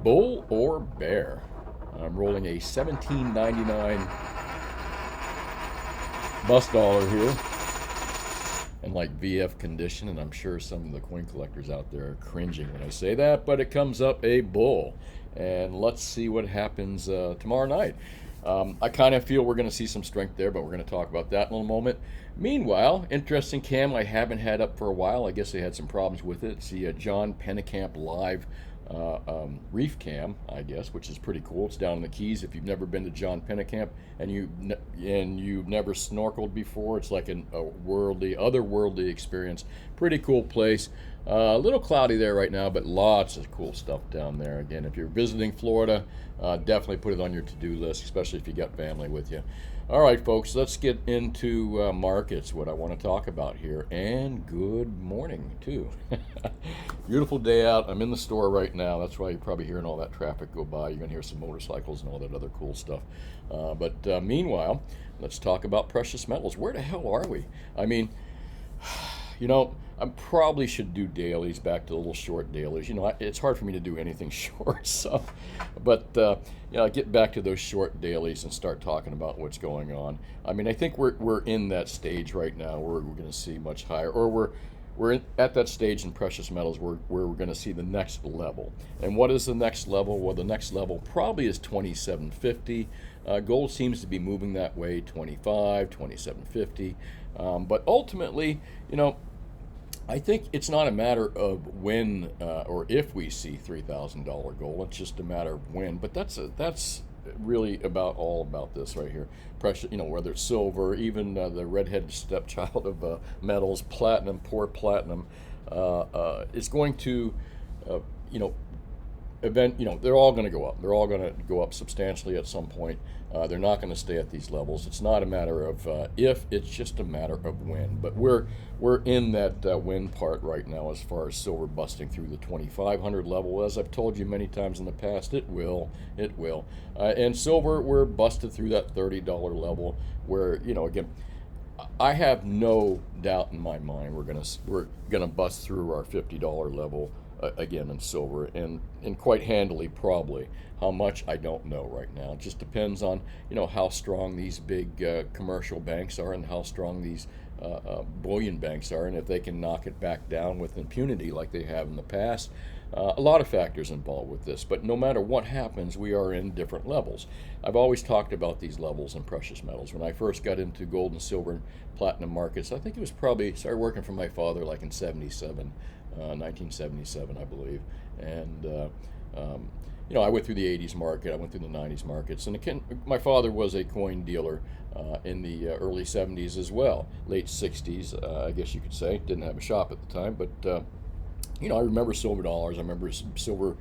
Bull or bear? I'm rolling a 17.99 bus dollar here in like VF condition, and I'm sure some of the coin collectors out there are cringing when I say that, but it comes up a bull. And let's see what happens tomorrow night. I kind of feel we're going to see some strength there, but we're going to talk about that in a little moment. Meanwhile, interesting cam I haven't had up for a while. I guess they had some problems with it. It's the John Pennekamp live reef cam, I guess, which is pretty cool. It's down in the Keys. If you've never been to John Pennekamp and you've never snorkeled before, it's like a otherworldly experience. Pretty cool place. A little cloudy there right now, but lots of cool stuff down there. Again, if you're visiting Florida, definitely put it on your to-do list, especially if you got family with you. All right, folks, let's get into markets, what I want to talk about here. And good morning, too. Beautiful day out. I'm in the store right now. That's why you're probably hearing all that traffic go by. You're going to hear some motorcycles and all that other cool stuff. But meanwhile, let's talk about precious metals. Where the hell are we? I mean, I probably should do dailies, back to the little short dailies. It's hard for me to do anything short, so. But, I get back to those short dailies and start talking about what's going on. I mean, I think we're in that stage right now where we're going to see much higher, or at that stage in precious metals where we're going to see the next level. And what is the next level? Well, the next level probably is 2750. Gold seems to be moving that way, 25, 2750. But ultimately, I think it's not a matter of when or if we see $3,000 gold. It's just a matter of when. But that's really all about this right here. Precious, whether it's silver, even the redheaded stepchild of metals, platinum, poor platinum, is going to, they're all going to go up. They're all going to go up substantially at some point. They're not going to stay at these levels. It's not a matter of if, it's just a matter of when. But we're in that when part right now as far as silver busting through the 2,500 level. As I've told you many times in the past, it will. And silver, we're busted through that $30 level where, again, I have no doubt in my mind we're gonna bust through our $50 level again in silver, and quite handily probably. How much, I don't know right now. It just depends on how strong these big commercial banks are and how strong these bullion banks are, and if they can knock it back down with impunity like they have in the past. A lot of factors involved with this, but no matter what happens, we are in different levels. I've always talked about these levels in precious metals. When I first got into gold and silver and platinum markets, I think it was probably, started working for my father like in 1977, I believe. And, I went through the 80s market, I went through the 90s markets, and again, my father was a coin dealer in the early 70s as well, late 60s, I guess you could say. Didn't have a shop at the time, but I remember silver dollars. I remember silver,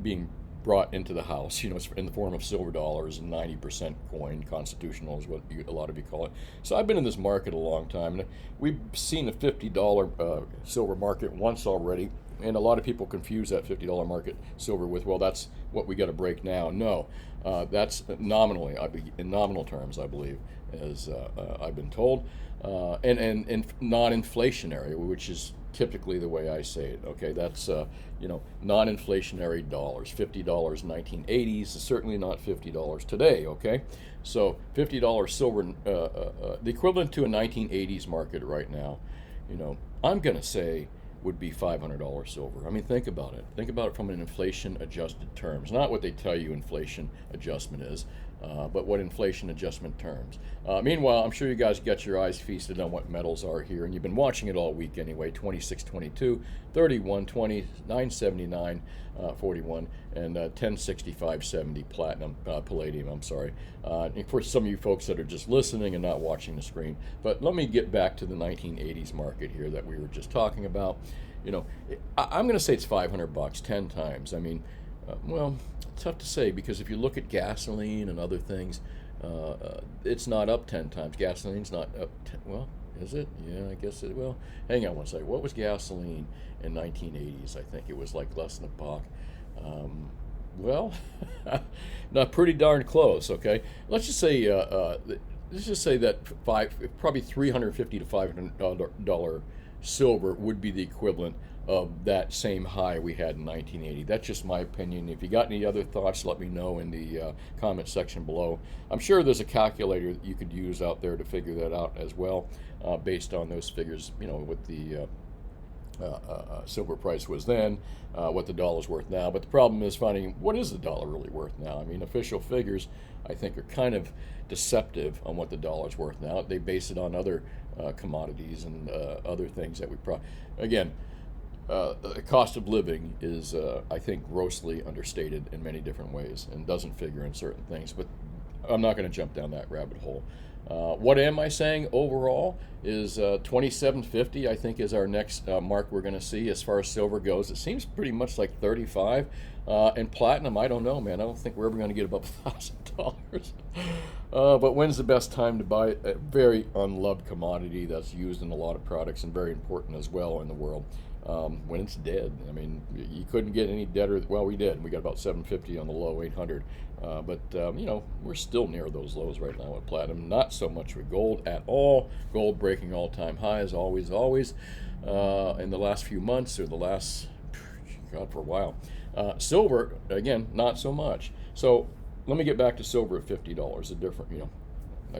being brought into the house, in the form of silver dollars and 90% coin, constitutional is what a lot of you call it. So I've been in this market a long time, and we've seen a $50 silver market once already, and a lot of people confuse that $50 market silver with, well, that's what we got to break now. No, that's nominally, in nominal terms, I believe, as I've been told, and non-inflationary, which is typically the way I say it. Okay, that's non-inflationary dollars. $50 1980s is certainly not $50 today. Okay, so $50 silver, the equivalent to a 1980s market right now, I'm gonna say would be $500 silver. I mean, think about it. Think about it from an inflation-adjusted terms, not what they tell you inflation adjustment is, but what inflation adjustment terms. Meanwhile, I'm sure you guys got your eyes feasted on what metals are here, and you've been watching it all week anyway. 26.22, 31.20, 9.79, 41, and 10.65.70 platinum, palladium. I'm sorry. And for some of you folks that are just listening and not watching the screen, but let me get back to the 1980s market here that we were just talking about. I'm going to say it's $500, 10 times. I mean, well, tough to say, because if you look at gasoline and other things, it's not up 10 times. Gasoline's not up 10, well, is it? Yeah, I guess it will. Hang on one second. What was gasoline in 1980s? I think it was like less than a buck. Well, not pretty darn close. Okay, let's just say that probably $350 to $500 silver would be the equivalent of that same high we had in 1980. That's just my opinion. If you got any other thoughts, let me know in the comment section below. I'm sure there's a calculator that you could use out there to figure that out as well, based on those figures, what the silver price was then, what the dollar's worth now. But the problem is finding what is the dollar really worth now. I mean, official figures, I think, are kind of deceptive on what the dollar's worth now. They base it on other commodities and other things that we again, the cost of living is, I think, grossly understated in many different ways and doesn't figure in certain things. But I'm not going to jump down that rabbit hole. What am I saying overall is 2750, I think, is our next mark we're going to see as far as silver goes. It seems pretty much like 35. And platinum, I don't know, man. I don't think we're ever going to get above $1,000. But when's the best time to buy a very unloved commodity that's used in a lot of products and very important as well in the world? When it's dead. I mean, you couldn't get any deader. Well, we did. We got about 750 on the low, 800. But we're still near those lows right now with platinum. Not so much with gold at all. Gold breaking all-time highs, always, in the last few months, or the last, God, for a while. Silver, again, not so much. So let me get back to silver at $50. A different, I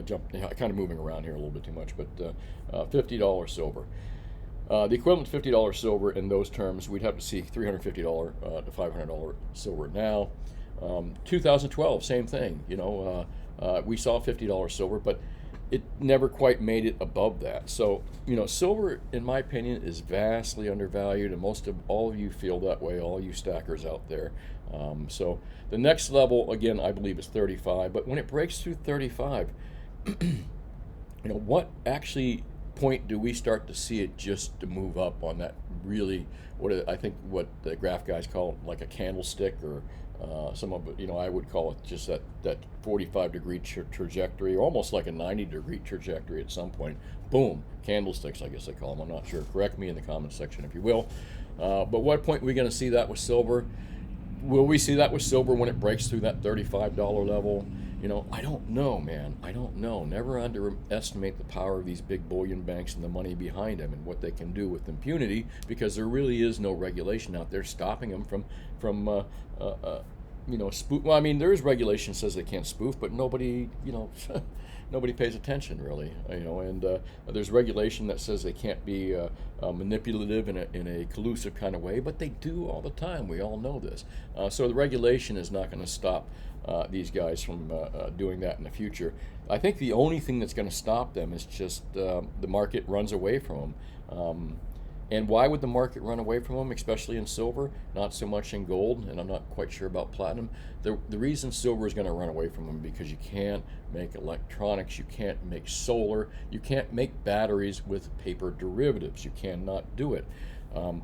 kind of moving around here a little bit too much, but $50 silver. The equivalent to $50 silver in those terms, we'd have to see $350 to $500 silver now. 2012, same thing. We saw $50 silver, but it never quite made it above that. So, silver, in my opinion, is vastly undervalued, and most of all of you feel that way, all you stackers out there. So the next level, again, I believe is 35, but when it breaks through 35, what actually point do we start to see it just to move up on that really, what the graph guys call it, like a candlestick, or some of it, I would call it just that 45-degree trajectory, almost like a 90-degree trajectory at some point. Boom, candlesticks, I guess they call them. I'm not sure. Correct me in the comment section if you will. But what point are we going to see that with silver? Will we see that with silver when it breaks through that $35 level? I don't know, man. I don't know. Never underestimate the power of these big bullion banks and the money behind them and what they can do with impunity, because there really is no regulation out there stopping them from spoof. Well, I mean, there is regulation that says they can't spoof, but nobody, nobody pays attention really, and there's regulation that says they can't be manipulative in a collusive kind of way, but they do all the time. We all know this. So the regulation is not going to stop these guys from doing that in the future. I think the only thing that's going to stop them is just the market runs away from them. And why would the market run away from them, especially in silver? Not so much in gold, and I'm not quite sure about platinum. The reason silver is going to run away from them because you can't make electronics, you can't make solar, you can't make batteries with paper derivatives. You cannot do it.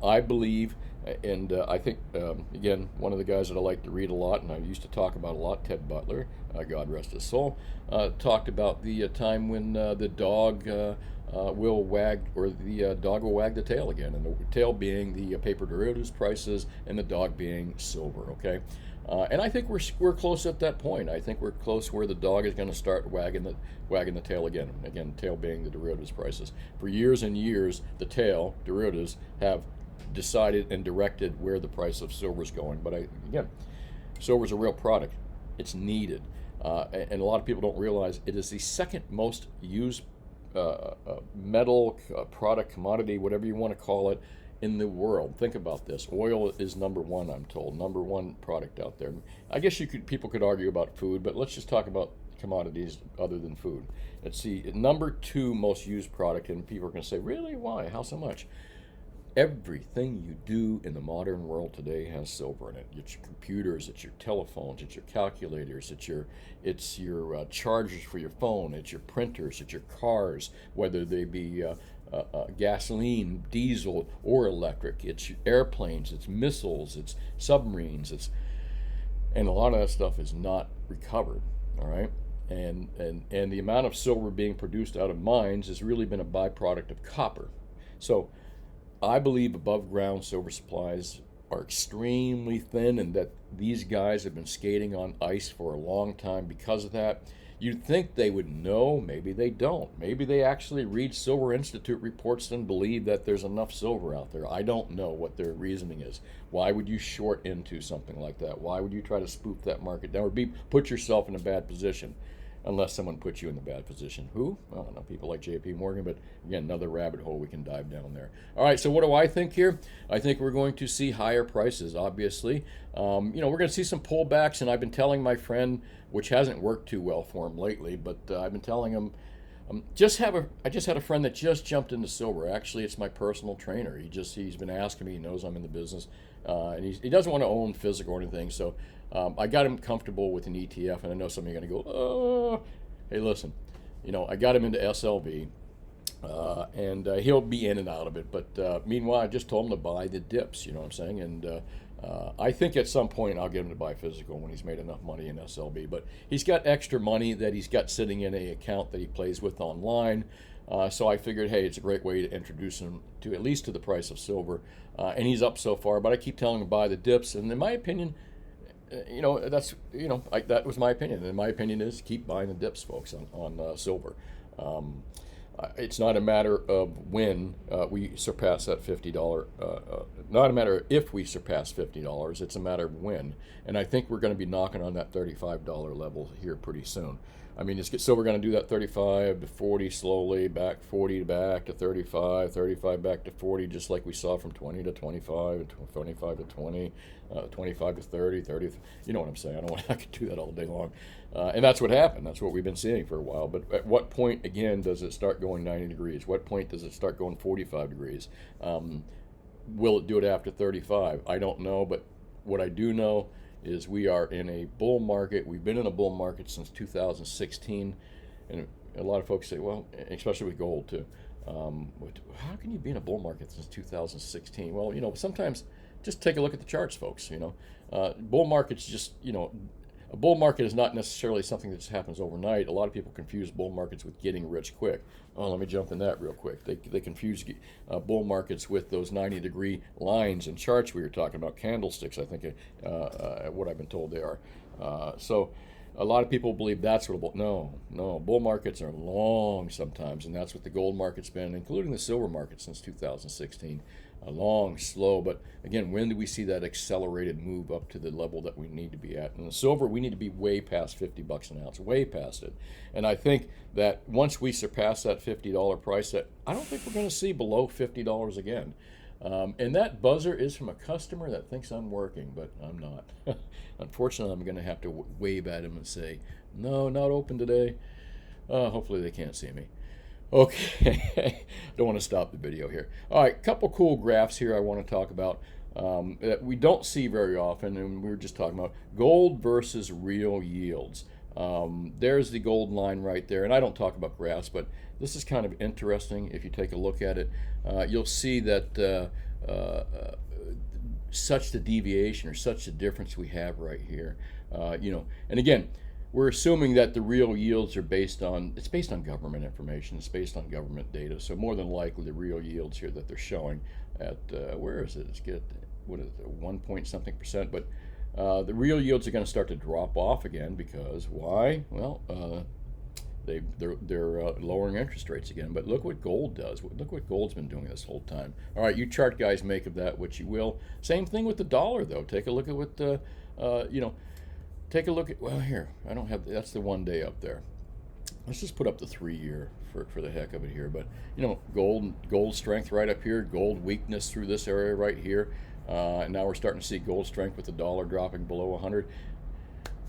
I believe, and I think, again, one of the guys that I like to read a lot, and I used to talk about a lot, Ted Butler, God rest his soul, talked about the time when the dog will wag, or the dog will wag the tail again, and the tail being the paper derivatives prices, and the dog being silver. Okay, and I think we're close at that point. I think we're close where the dog is going to start wagging the tail again. Again, tail being the derivatives prices. For years and years, the tail derivatives have decided and directed where the price of silver is going. But again, silver is a real product. It's needed, and a lot of people don't realize it is the second most used metal product, commodity, whatever you want to call it, in the world. Think about this. Oil is number one, I'm told, number one product out there. I guess people could argue about food, but let's just talk about commodities other than food. It's the number two most used product, and people are going to say, really? Why? How so much? Everything you do in the modern world today has silver in it. It's your computers, it's your telephones, it's your calculators, it's your chargers for your phone, it's your printers, it's your cars, whether they be gasoline, diesel, or electric. It's your airplanes, it's missiles, it's submarines, and a lot of that stuff is not recovered. All right, and the amount of silver being produced out of mines has really been a byproduct of copper. So I believe above ground silver supplies are extremely thin, and that these guys have been skating on ice for a long time because of that. You'd think they would know. Maybe they don't. Maybe they actually read Silver Institute reports and believe that there's enough silver out there. I don't know what their reasoning is. Why would you short into something like that? Why would you try to spoof that market down or put yourself in a bad position? Unless someone puts you in the bad position. Who? I don't know, people like J.P. Morgan, but again, another rabbit hole we can dive down there. All right, so what do I think here? I think we're going to see higher prices, obviously. We're going to see some pullbacks, and I've been telling my friend, which hasn't worked too well for him lately, but I've been telling him, I just had a friend that just jumped into silver. Actually, it's my personal trainer. He's been asking me. He knows I'm in the business, and he doesn't want to own physical or anything. So I got him comfortable with an ETF, and I know some of you are going to go, oh, hey, listen, I got him into SLV, and he'll be in and out of it. But meanwhile, I just told him to buy the dips. You know what I'm saying? And I think at some point I'll get him to buy physical when he's made enough money in SLB. But he's got extra money that he's got sitting in an account that he plays with online. So I figured, hey, it's a great way to introduce him to at least to the price of silver. And he's up so far, but I keep telling him to buy the dips. And in my opinion, that was my opinion. And my opinion is keep buying the dips, folks, on silver. It's not a matter of when we surpass that $50. Not a matter of if we surpass $50. It's a matter of when. And I think we're going to be knocking on that $35 level here pretty soon. I mean, so we're going to do that 35 to 40 slowly, back 40 back to 35, 35 back to 40, just like we saw from 20 to 25, 25 to 20, 25 to 30, 30. You know what I'm saying? I could do that all day long. And that's what happened. That's what we've been seeing for a while. But at what point, again, does it start going 90 degrees? What point does it start going 45 degrees? Will it do it after 35? I don't know. But what I do know is we are in a bull market. We've been in a bull market since 2016. And a lot of folks say, well, especially with gold too, how can you be in a bull market since 2016? Well, sometimes just take a look at the charts, folks. Bull markets just, a bull market is not necessarily something that just happens overnight. A lot of people confuse bull markets with getting rich quick. Oh, let me jump in that real quick. They confuse bull markets with those 90-degree lines and charts we were talking about, candlesticks, I think, what I've been told they are. So a lot of people believe that's what no, bull markets are long sometimes, and that's what the gold market's been, including the silver market since 2016. Long, slow, but again, when do we see that accelerated move up to the level that we need to be at? And the silver, we need to be way past $50 an ounce, way past it. And I think that once we surpass that $50 price, that I don't think we're going to see below $50 again. And that buzzer is from a customer that thinks I'm working, but I'm not. Unfortunately, I'm going to have to wave at him and say, no, not open today. Hopefully they can't see me. Okay, don't want to stop the video here. All right, couple cool graphs here I want to talk about that we don't see very often, and we were just talking about gold versus real yields. There's the gold line right there, and I don't talk about graphs, but this is kind of interesting. If you take a look at it, you'll see that such the deviation or such the difference we have right here. And again, we're assuming that the real yields are based on government information. It's based on government data. So more than likely the real yields here that they're showing at, where is it? What is it, 1 point something percent. But the real yields are going to start to drop off again because why? Well, they're lowering interest rates again. But look what gold does. Look what gold's been doing this whole time. All right, you chart guys make of that what you will. Same thing with the dollar, though. Take a look at what take a look at, well, here, I don't have, that's the 1 day up there. Let's just put up the 3 year for the heck of it here. But, gold strength right up here, gold weakness through this area right here. And now we're starting to see gold strength with the dollar dropping below 100.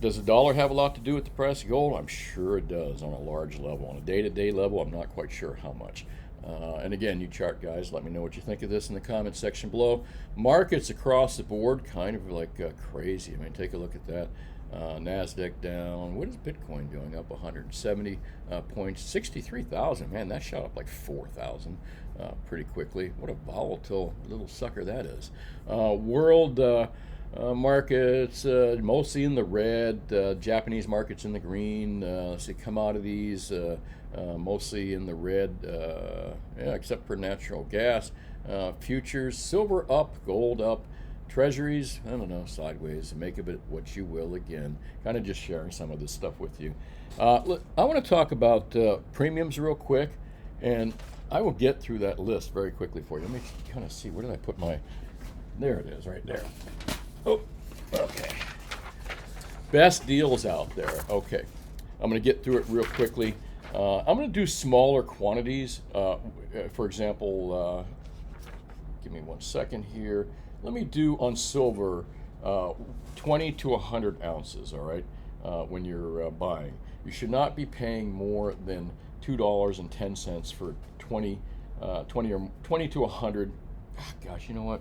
Does the dollar have a lot to do with the price of gold? I'm sure it does on a large level. On a day-to-day level, I'm not quite sure how much. And again, you chart guys, let me know what you think of this in the comment section below. Markets across the board, kind of like crazy. I mean, take a look at that. NASDAQ down. What is Bitcoin doing? Up 170 points. 63,000. Man, that shot up like 4,000 pretty quickly. What a volatile little sucker that is. World markets mostly in the red. Japanese markets in the green. Let's see, commodities mostly in the red, except for natural gas. Futures, silver up, gold up. treasuries, I don't know, sideways. Make of it what you will. Again, kind of just sharing some of this stuff with you. Look, I want to talk about premiums real quick, and I will get through that list very quickly for you. Let me kind of see, where did I put my, there it is, right there. Oh, okay. Best deals out there. Okay, I'm going to get through it real quickly. I'm going to do smaller quantities. For example, give me 1 second here. Let me do on silver 20 to 100 ounces, all right, when you're buying. You should not be paying more than $2.10 for 20 to 100. Gosh, you know what?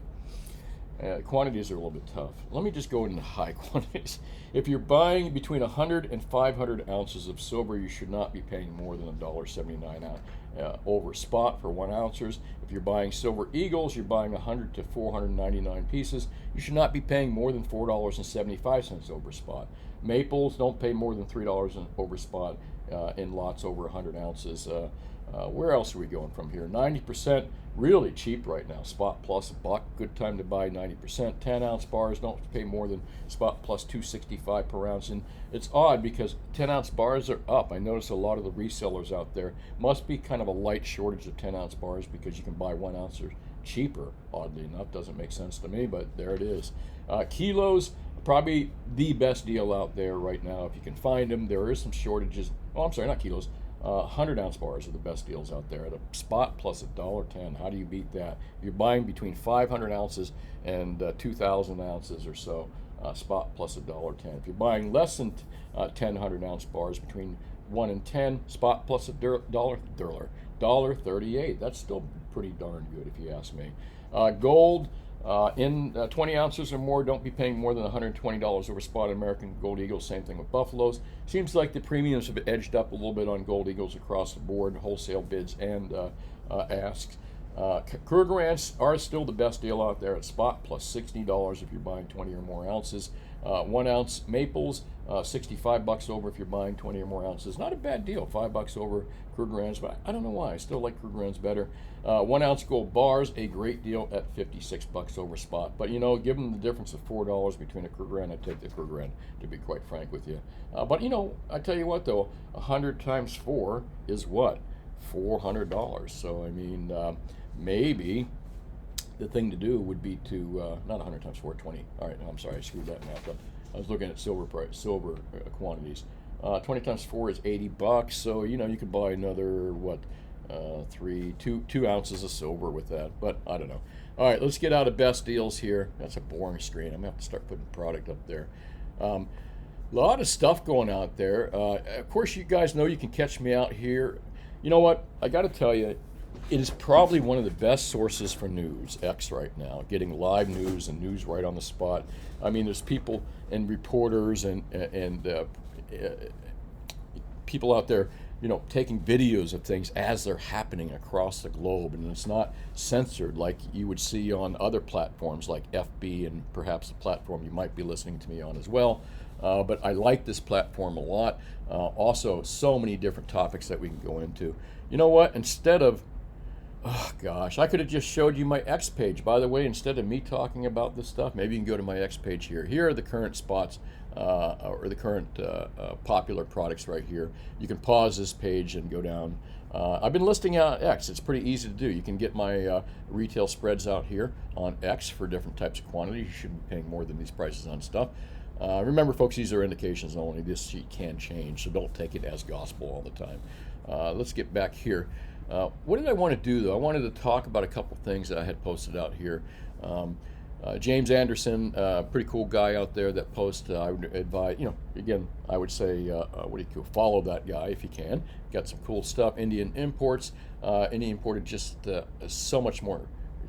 Quantities are a little bit tough. Let me just go into high quantities. If you're buying between 100 and 500 ounces of silver, you should not be paying more than $1.79 over spot for 1 ounces. If you're buying silver eagles, you're buying 100 to 499 pieces. You should not be paying more than $4.75 over spot. Maples, don't pay more than $3 over spot in lots over 100 ounces. Where else are we going from here? 90%, really cheap right now. Spot plus $1, good time to buy 90%. 10-ounce bars, don't pay more than spot plus $2.65 per ounce. And it's odd because 10-ounce bars are up. I notice a lot of the resellers out there must be kind of a light shortage of 10-ounce bars because you can buy 1 ounce cheaper. Oddly enough, doesn't make sense to me, but there it is. Kilos, probably the best deal out there right now if you can find them. There is some shortages. Oh, I'm sorry, not kilos. 100-ounce bars are the best deals out there at a spot plus $1.10. How do you beat that? If you're buying between 500 ounces and 2,000 ounces or so, spot plus $1.10. If you're buying less than 10 100-ounce bars between 1 and 10, spot plus $1.38. That's still pretty darn good if you ask me. Gold. In 20 ounces or more, don't be paying more than $120 over spot. American Gold Eagles, same thing with Buffaloes. Seems like the premiums have edged up a little bit on Gold Eagles across the board, wholesale bids and asks. Krugerrands are still the best deal out there at spot, plus $60 if you're buying 20 or more ounces. 1 ounce maples, $65 over if you're buying 20 or more ounces. Not a bad deal, $5 over Krugerrands, but I don't know why. I still like Krugerrands better. 1 ounce gold bars, a great deal at $56 over spot. But you know, given the difference of $4 between a Krugerrand, I'd take the Krugerrand, to be quite frank with you. But you know, I tell you what though, 100 times 4 is what? $400. So I mean, maybe the thing to do would be to not 100 times 4, 20. All right, no, I'm sorry, I screwed that math up. I was looking at silver quantities. 20 times 4 is $80. So you know, you could buy another what, 2 ounces of silver with that. But I don't know. All right, let's get out of best deals here. That's a boring screen. I'm gonna have to start putting product up there. A lot of stuff going out there. Of course, you guys know you can catch me out here. You know what? I got to tell you, it is probably one of the best sources for news, X right now, getting live news and news right on the spot. I mean, there's people and reporters and people out there, you know, taking videos of things as they're happening across the globe, and it's not censored like you would see on other platforms like FB and perhaps the platform you might be listening to me on as well. But I like this platform a lot. Also, so many different topics that we can go into. You know what? Instead of, oh gosh, I could have just showed you my X page. By the way, instead of me talking about this stuff, maybe you can go to my X page here. Here are the current spots or the current popular products right here. You can pause this page and go down. I've been listing out X. It's pretty easy to do. You can get my retail spreads out here on X for different types of quantities. You shouldn't be paying more than these prices on stuff. Remember, folks, these are indications only. This sheet can change, so don't take it as gospel all the time. Let's get back here. What did I want to do, though? I wanted to talk about a couple things that I had posted out here. James Anderson, pretty cool guy out there that posts. I would advise, you know, again, I would say, follow that guy if you can. Got some cool stuff. Indian imports. Indian imported just so much more,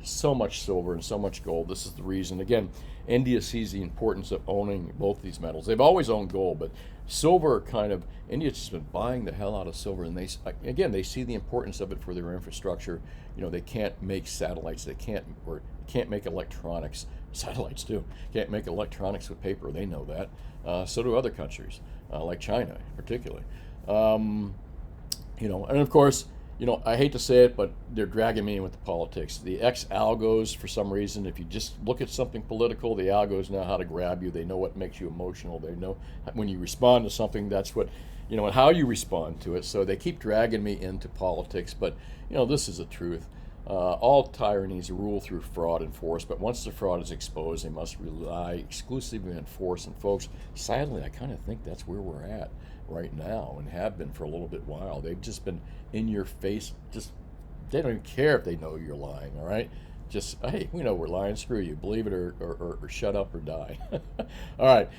so much silver and so much gold. This is the reason. Again, India sees the importance of owning both these metals. They've always owned gold, but silver kind of, India's just been buying the hell out of silver, and they see the importance of it for their infrastructure. You know, they can't make satellites, they can't make electronics. Satellites do. Can't make electronics with paper, they know that. So do other countries, like China particularly. You know, and of course, I hate to say it, but they're dragging me in with the politics. The ex-algos, for some reason, if you just look at something political, the algos know how to grab you. They know what makes you emotional. They know when you respond to something, that's what, and how you respond to it. So they keep dragging me into politics, but, this is the truth. All tyrannies rule through fraud and force, but once the fraud is exposed, they must rely exclusively on force. And folks, sadly, I kind of think that's where we're at right now and have been for a little bit while. They've just been in your face. They don't even care if they know you're lying, all right? Just, hey, we know we're lying, screw you. Believe it or shut up or die. All right.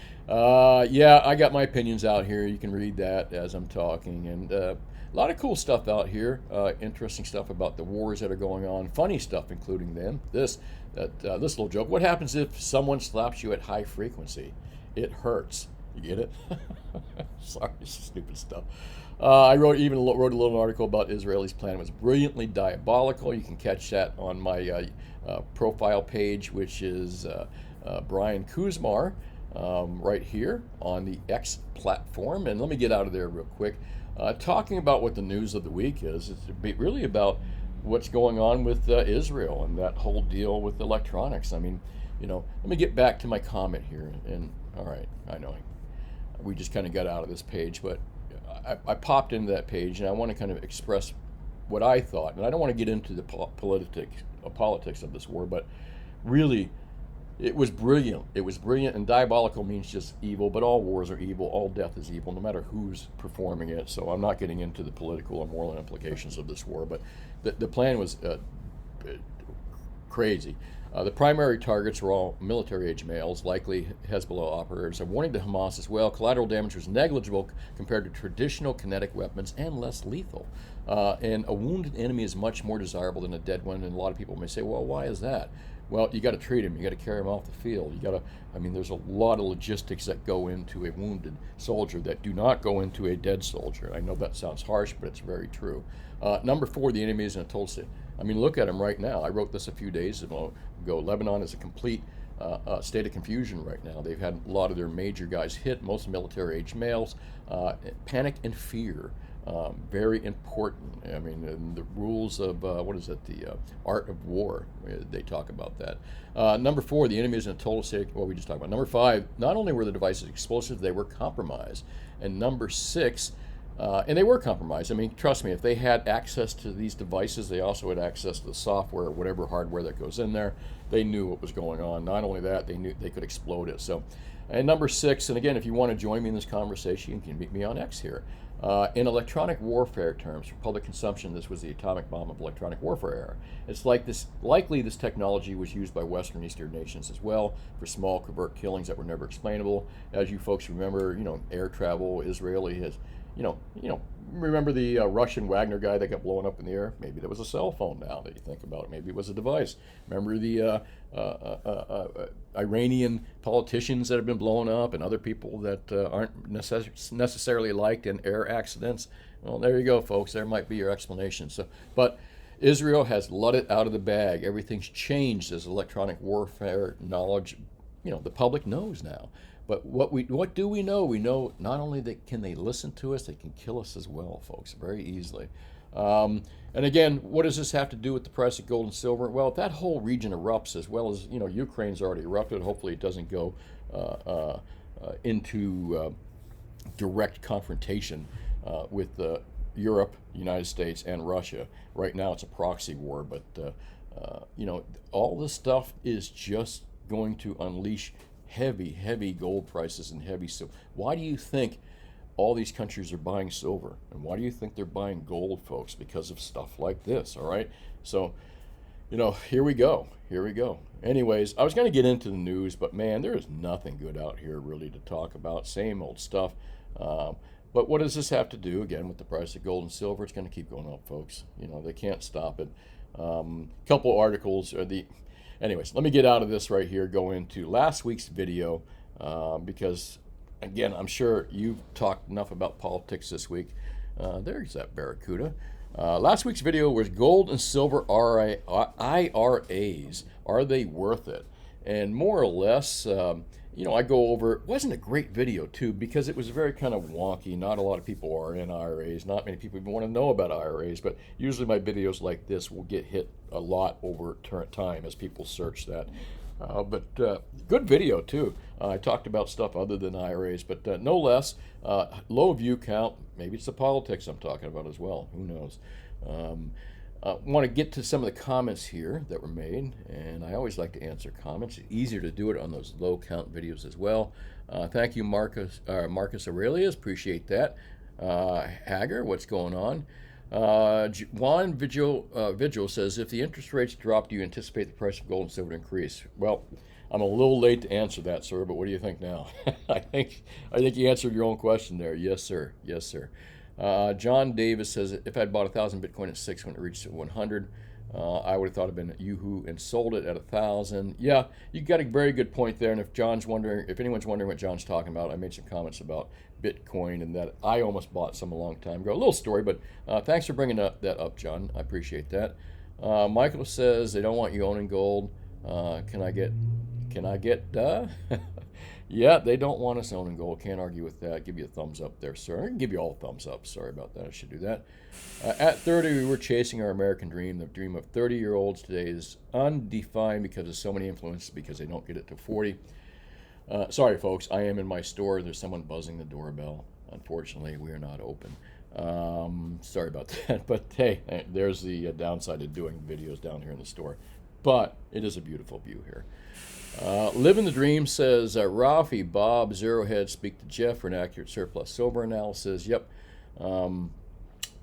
Yeah, I got my opinions out here. You can read that as I'm talking. And a lot of cool stuff out here. Interesting stuff about the wars that are going on. Funny stuff, including this little joke. What happens if someone slaps you at high frequency? It hurts. You get it? Sorry, this is stupid stuff. I wrote a little article about Israeli's plan. It was brilliantly diabolical. You can catch that on my profile page, which is Brian Kuzmar, right here on the X platform. And let me get out of there real quick. Talking about what the news of the week is. It's really about what's going on with Israel and that whole deal with electronics. I mean, let me get back to my comment here. And all right, I know we just kind of got out of this page, but I popped into that page and I want to kind of express what I thought. And I don't want to get into the politics of this war, but really, it was brilliant. It was brilliant, and diabolical means just evil, but all wars are evil. All death is evil, no matter who's performing it. So I'm not getting into the political or moral implications of this war, but the plan was crazy. The primary targets were all military-age males, likely Hezbollah operatives. A warning to Hamas as well. Collateral damage was negligible compared to traditional kinetic weapons and less lethal. And a wounded enemy is much more desirable than a dead one. And a lot of people may say, well, why is that? Well, you got to treat him. You got to carry him off the field. There's a lot of logistics that go into a wounded soldier that do not go into a dead soldier. I know that sounds harsh, but it's very true. Number 4, the enemy is in a total state. Look at them right now. I wrote this a few days ago. Lebanon is a complete state of confusion right now. They've had a lot of their major guys hit, most military-age males. Panic and fear, very important. And the rules of, the art of war, they talk about that. Number 4, the enemy is in a total state, we just talked about. Number 5, not only were the devices explosive, they were compromised. And number 6, and they were compromised. Trust me, if they had access to these devices, they also had access to the software or whatever hardware that goes in there. They knew what was going on. Not only that, they knew they could explode it. So, and number 6, and again, if you want to join me in this conversation, you can meet me on X here. In electronic warfare terms, for public consumption, this was the atomic bomb of electronic warfare era. It's likely this technology was used by Western Eastern nations as well for small covert killings that were never explainable. As you folks remember, air travel, Israeli has, remember the Russian Wagner guy that got blown up in the air? Maybe there was a cell phone now that you think about it. Maybe it was a device. Remember the Iranian politicians that have been blown up and other people that aren't necessarily liked in air accidents? Well, there you go, folks. There might be your explanation. But Israel has let it out of the bag. Everything's changed as electronic warfare knowledge. The public knows now. But what do we know? We know not only that can they listen to us, they can kill us as well, folks, very easily. And again, what does this have to do with the price of gold and silver? Well, if that whole region erupts, as well as Ukraine's already erupted, hopefully it doesn't go into direct confrontation with Europe, United States, and Russia. Right now, it's a proxy war, but all this stuff is just going to unleash heavy gold prices and heavy silver. Why do you think all these countries are buying silver? And why do you think they're buying gold, folks? Because of stuff like this, all right? So, here we go. Anyways, I was going to get into the news, but man, there is nothing good out here really to talk about. Same old stuff. But what does this have to do, again, with the price of gold and silver? It's going to keep going up, folks. They can't stop it. Couple articles are Anyways, let me get out of this right here, go into last week's video, because, again, I'm sure you've talked enough about politics this week. There's that Barracuda. Last week's video was gold and silver IRAs. Are they worth it? and more or less, I go over. It wasn't a great video too because it was very kind of wonky. Not a lot of people are in IRAs. Not many people even want to know about IRAs. But usually my videos like this will get hit a lot over time as people search that. But good video too. I talked about stuff other than IRAs, but no less. Low view count. Maybe it's the politics I'm talking about as well. Who knows? Want to get to some of the comments here that were made, and I always like to answer comments. It's easier to do it on those low count videos as well. Thank you, Marcus Aurelius. Appreciate that. Hager, what's going on? Juan Vigil says, if the interest rates drop, do you anticipate the price of gold and silver to increase? Well, I'm a little late to answer that, sir, but what do you think now? I think you answered your own question there. Yes, sir. Yes, sir. John Davis says, if I'd bought 1,000 Bitcoin at 6 when it reached 100, I would have thought I'd been at Yoo-hoo and sold it at 1,000. Yeah, you got a very good point there. And if anyone's wondering what John's talking about, I made some comments about Bitcoin and that I almost bought some a long time ago. A little story, but thanks for bringing that up, John. I appreciate that. Michael says they don't want you owning gold. Can I get? Yeah, they don't want us owning gold. Can't argue with that. Give you a thumbs up there, sir. I can give you all a thumbs up. Sorry about that. I should do that. At 30, we were chasing our American dream. The dream of 30-year-olds today is undefined because of so many influences because they don't get it to 40. Sorry, folks. I am in my store. There's someone buzzing the doorbell. Unfortunately, we are not open. Sorry about that. But, hey, there's the downside of doing videos down here in the store. But it is a beautiful view here. Living the Dream says, Rafi, Bob, Zero Head, speak to Jeff for an accurate surplus silver analysis. Yep.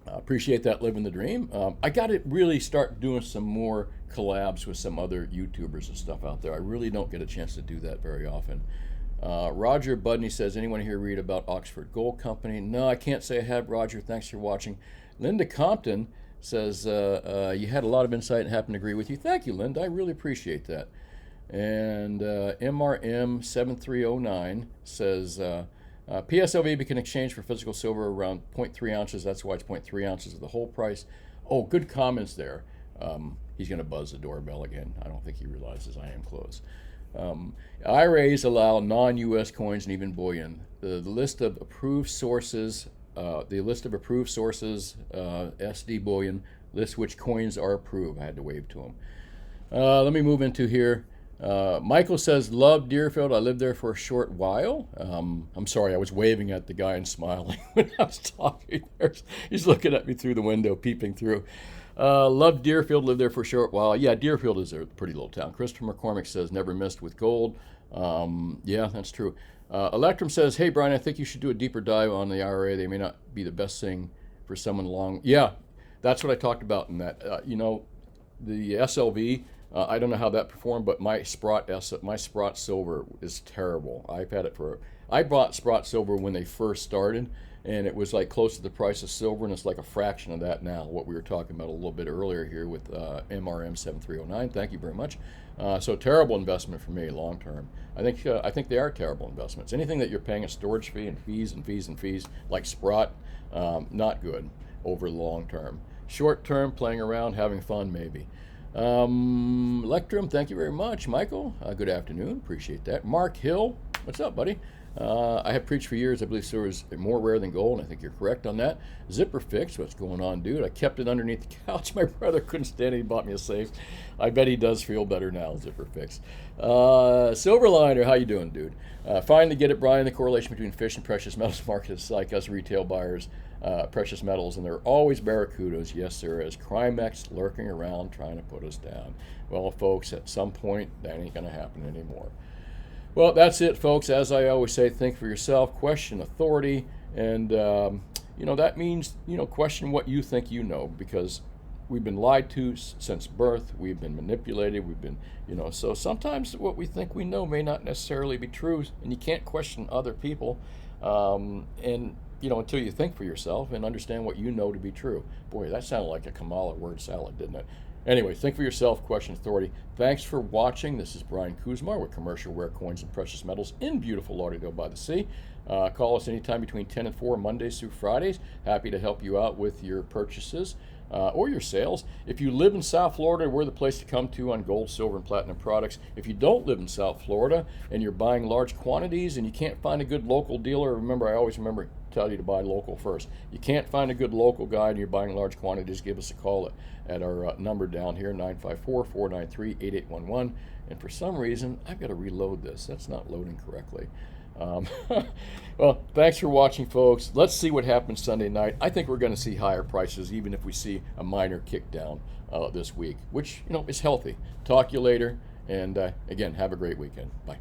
Appreciate that, Living the Dream. I got to really start doing some more collabs with some other YouTubers and stuff out there. I really don't get a chance to do that very often. Roger Budney says, anyone here read about Oxford Gold Company? No, I can't say I have, Roger. Thanks for watching. Linda Compton says, you had a lot of insight and happen to agree with you. Thank you, Linda. I really appreciate that. And MRM7309 says, PSLV can exchange for physical silver around 0.3 ounces. That's why it's 0.3 ounces of the whole price. Oh, good comments there. He's going to buzz the doorbell again. I don't think he realizes I am close. IRAs allow non-U.S. coins and even bullion. The list of approved sources, SD bullion, lists which coins are approved. I had to wave to him. Let me move into here. Michael says, love Deerfield. I lived there for a short while. I'm sorry, I was waving at the guy and smiling when I was talking. He's looking at me through the window, peeping through. Love Deerfield, lived there for a short while. Yeah, Deerfield is a pretty little town. Christopher McCormick says, never missed with gold. Yeah, that's true. Electrum says, hey, Brian, I think you should do a deeper dive on the IRA. They may not be the best thing for someone long. Yeah, that's what I talked about in that. The SLV, I don't know how that performed, but my Sprott silver is terrible. I bought Sprott silver when they first started, and it was like close to the price of silver, and it's like a fraction of that now, what we were talking about a little bit earlier here with MRM 7309. Thank you very much. So terrible investment for me long term. I think they are terrible investments. Anything that you're paying a storage fee and fees and fees and fees, like Sprott, not good over the long term. Short term, playing around, having fun maybe. Electrum, thank you very much. Michael, good afternoon. Appreciate that. Mark Hill, what's up, buddy? I have preached for years. I believe silver is more rare than gold. I think you're correct on that. Zipper Fix, what's going on, dude? I kept it underneath the couch. My brother couldn't stand it. He bought me a safe. I bet he does feel better now, Zipper Fix. Silverliner, how you doing, dude? Finally get it, Brian. The correlation between fish and precious metals markets like us retail buyers, precious metals, and they're always barracudas. Yes, there is. Crimex lurking around trying to put us down. Well, folks, at some point, that ain't going to happen anymore. Well, that's it, folks. As I always say, think for yourself, question authority, and that means question what you think you know, because we've been lied to since birth. We've been manipulated. We've been so sometimes what we think we know may not necessarily be true, and you can't question other people, until you think for yourself and understand what you know to be true. Boy, that sounded like a Kamala word salad, didn't it? Anyway, think for yourself, question authority. Thanks for watching. This is Brian Kuzmar with Commercial Ware Coins and Precious Metals in beautiful Lauderdale by the Sea. Call us anytime between 10 and 4, Mondays through Fridays. Happy to help you out with your purchases or your sales. If you live in South Florida, we're the place to come to on gold, silver, and platinum products. If you don't live in South Florida and you're buying large quantities and you can't find a good local dealer, remember, I always remember tell you to buy local first. You can't find a good local guy and you're buying large quantities, give us a call at our number down here, 954-493-8811. And for some reason, I've got to reload this. That's not loading correctly. Well, thanks for watching, folks. Let's see what happens Sunday night. I think we're going to see higher prices, even if we see a minor kick down this week, which, is healthy. Talk to you later. And again, have a great weekend. Bye.